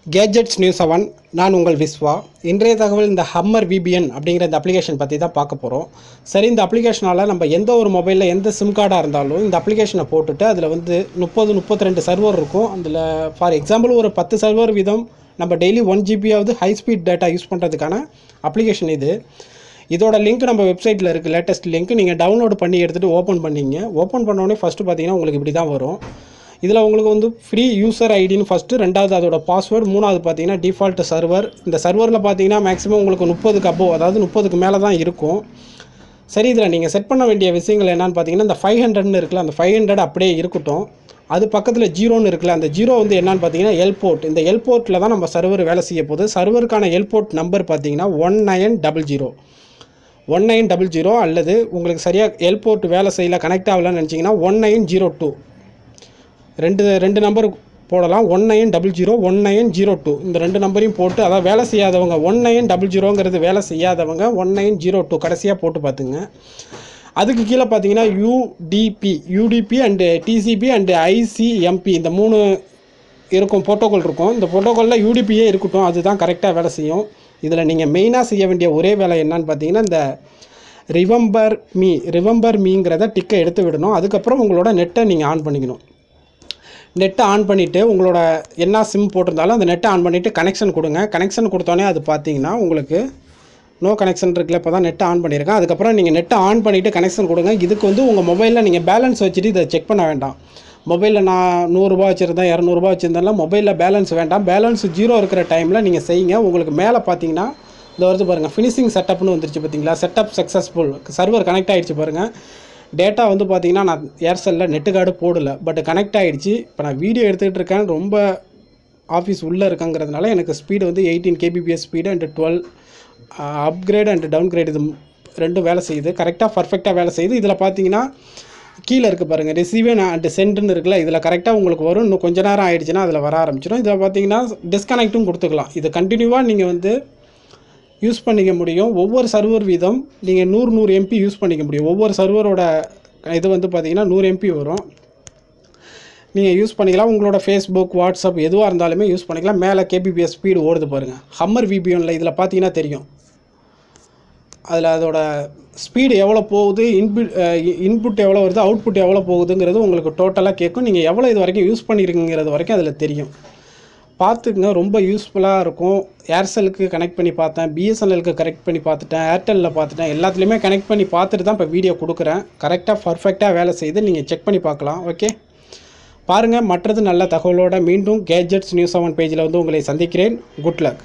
Gadgets news 7 நான் உங்கள் விஸ்வா. இன்றைய தகவல் இந்த ஹம்மர் VPN அப்படிங்கிற இந்த அப்ளிகேஷன் பற்றி தான் பார்க்க போகிறோம். சரி, இந்த அப்ளிகேஷனால் நம்ம எந்த ஒரு மொபைலில் எந்த சிம் கார்டாக இருந்தாலும் இந்த அப்ளிகேஷனை போட்டுட்டு அதில் வந்து 32 சர்வர் இருக்கும். அதில் ஃபார் எக்ஸாம்பிள் ஒரு 10 சர்வர் வீதம் நம்ம daily 1 GB high speed data use பண்ணுறதுக்கான அப்ளிகேஷன் இது. இதோட லிங்க் நம்ம வெப்சைட்டில் இருக்குது, லேட்டஸ்ட் லிங்க். நீங்கள் டவுன்லோட் பண்ணி எடுத்துகிட்டு ஓப்பன் பண்ணிங்க. ஓப்பன் பண்ணோடனே ஃபஸ்ட்டு பார்த்தீங்கன்னா உங்களுக்கு இப்படி தான் வரும். இதில் உங்களுக்கு வந்து ஃப்ரீ யூசர் ஐடின்னு ஃபஸ்ட்டு, ரெண்டாவது அதோட பாஸ்வேர்டு, மூணாவது பார்த்தீங்கன்னா டிஃபால்ட் சர்வர். இந்த சர்வரில் பார்த்தீங்கன்னா மேக்ஸிமம் உங்களுக்கு 30க்கு அபோவ், அதாவது 30க்கு மேலே தான் இருக்கும். சரி, இதில் நீங்கள் செட் பண்ண வேண்டிய விஷயங்கள் என்னென்னு பார்த்தீங்கன்னா இந்த 500ன்னு இருக்குல்ல, அந்த 500 அப்படியே இருக்கட்டும். அது பக்கத்தில் 0ன்னு இருக்குல்ல, அந்த 0 வந்து என்னென்னு பார்த்தீங்கன்னா எல்போர்ட். இந்த எல்போர்ட்டில் தான் நம்ம சர்வர் வேலை செய்ய போகுது. சர்வருக்கான எல்போர்ட் நம்பர் பார்த்தீங்கன்னா 1900 அல்லது உங்களுக்கு சரியாக எல்போர்ட் வேலை செய்யல, கனெக்ட் ஆகலன்னு நினச்சிங்கன்னா 1902 ரெண்டு நம்பர் போடலாம். 1900 1902 இந்த ரெண்டு நம்பரையும் போட்டு, அதாவது வேலை செய்யாதவங்க 1900ங்கிறது வேலை செய்யாதவங்க 1902 கடைசியாக போட்டு பார்த்துங்க. அதுக்கு கீழே பார்த்தீங்கன்னா UDP and TCP and ICMP இந்த 3 இருக்கும், ப்ரோட்டோகால் இருக்கும். இந்த ப்ரோட்டோகாலில் யூடிபியே இருக்கட்டும், அதுதான் கரெக்டாக வேலை செய்யும். இதில் நீங்கள் மெயினாக செய்ய வேண்டிய ஒரே வேலை என்னன்னு பார்த்தீங்கன்னா இந்த ரிவம்பர் மீங்கிறத டிக்கை எடுத்து விடணும். அதுக்கப்புறம் உங்களோட நெட்டை நீங்கள் ஆன் பண்ணிக்கணும். நெட்டை ஆன் பண்ணிவிட்டு உங்களோட என்ன சிம் போட்டிருந்தாலும் அந்த நெட்டை ஆன் பண்ணிவிட்டு கனெக்ஷன் கொடுங்க. கனெக்ஷன் கொடுத்தோன்னே அது பார்த்தீங்கன்னா உங்களுக்கு நோ கனெக்ஷன் இருக்குல்ல, இப்போ தான் நெட்டை ஆன் பண்ணியிருக்கேன். அதுக்கப்புறம் நீங்கள் நெட்டை ஆன் பண்ணிவிட்டு கனெக்ஷன் கொடுங்க. இதுக்கு வந்து உங்கள் மொபைலில் நீங்கள் பேலன்ஸ் வச்சுட்டு இதை செக் பண்ண வேண்டாம். மொபைலில் நான் 100 ரூபா வச்சுருந்தேன், 200 ரூபா வச்சுருந்தாலும் மொபைலில் பேலன்ஸ் வேண்டாம். பேலன்ஸ் 0 இருக்கிற டைமில் நீங்கள் செய்யுங்க. உங்களுக்கு மேலே பார்த்தீங்கன்னா இந்த வருது பாருங்கள், ஃபினிஷிங் செட்டப்னு வந்துருச்சு பார்த்தீங்களா, செட்டப் சக்ஸஸ்ஃபுல், சர்வர் கனெக்ட் ஆகிடுச்சு பாருங்கள். டேட்டா வந்து பார்த்தீங்கன்னா நான் ஏர்செல்லில் நெட்டு கார்டு போடலை, பட் கனெக்ட் ஆகிடுச்சு. இப்போ நான் வீடியோ எடுத்துகிட்டு இருக்கேன், ரொம்ப ஆஃபீஸ் உள்ளே இருக்கங்கிறதுனால எனக்கு ஸ்பீடு வந்து 18 kbps speed and 12 upgrade and downgrade, இது ரெண்டும் வேலை செய்யுது, கரெக்டாக பர்ஃபெக்டாக வேலை செய்யுது. இதில் பார்த்தீங்கன்னா கீழே இருக்குது பாருங்கள், ரிசீவ் அண்ட் சென்ட்னு இருக்குல்ல, இதில் கரெக்டாக உங்களுக்கு வரும். இன்னும் கொஞ்சம் நேரம் ஆகிடுச்சுன்னா அதில் வர ஆரம்பிச்சிடும். இதில் பார்த்தீங்கன்னா டிஸ்கனெக்ட்டும் கொடுத்துக்கலாம். இது கண்டினியூவாக நீங்கள் வந்து யூஸ் பண்ணிக்க முடியும். ஒவ்வொரு சர்வர் வீதம் நீங்கள் 100 MB யூஸ் பண்ணிக்க முடியும். ஒவ்வொரு சர்வரோட இது வந்து பார்த்தீங்கன்னா 100 MB வரும். நீங்கள் யூஸ் பண்ணிக்கலாம். உங்களோட ஃபேஸ்புக், வாட்ஸ்அப் எதுவாக இருந்தாலுமே யூஸ் பண்ணிக்கலாம். மேலே kbps ஸ்பீடு ஓடுது பாருங்கள். ஹம்மர் VPNல இதில் பார்த்தீங்கன்னா தெரியும். அதில் அதோட ஸ்பீடு எவ்வளோ போகுது, இன்புட் எவ்வளோ வருது, அவுட்புட் எவ்வளோ போகுதுங்கிறது உங்களுக்கு டோட்டலாக கேட்கும். நீங்கள் எவ்வளோ இது வரைக்கும் யூஸ் பண்ணியிருக்கீங்கிறது வரைக்கும் அதில் தெரியும். பார்த்துக்குங்க, ரொம்ப யூஸ்ஃபுல்லாக இருக்கும். ஏர்செல்லுக்கு கனெக்ட் பண்ணி பார்த்தேன், பிஎஸ்என்எல்க்கு கனெக்ட் பண்ணி பார்த்துட்டேன், ஏர்டெல்லில் பார்த்துட்டேன், எல்லாத்துலேயுமே கனெக்ட் பண்ணி பார்த்துட்டு தான் இப்போ வீடியோ கொடுக்குறேன். கரெக்டாக பர்ஃபெக்டாக வேலை செய்து நீங்கள் செக் பண்ணி பார்க்கலாம். ஓகே, பாருங்கள். மற்றது நல்ல தகவலோடு மீண்டும் கேஜெட்ஸ் நியூஸ் 7 பேஜில் வந்து உங்களை சந்திக்கிறேன். Good luck.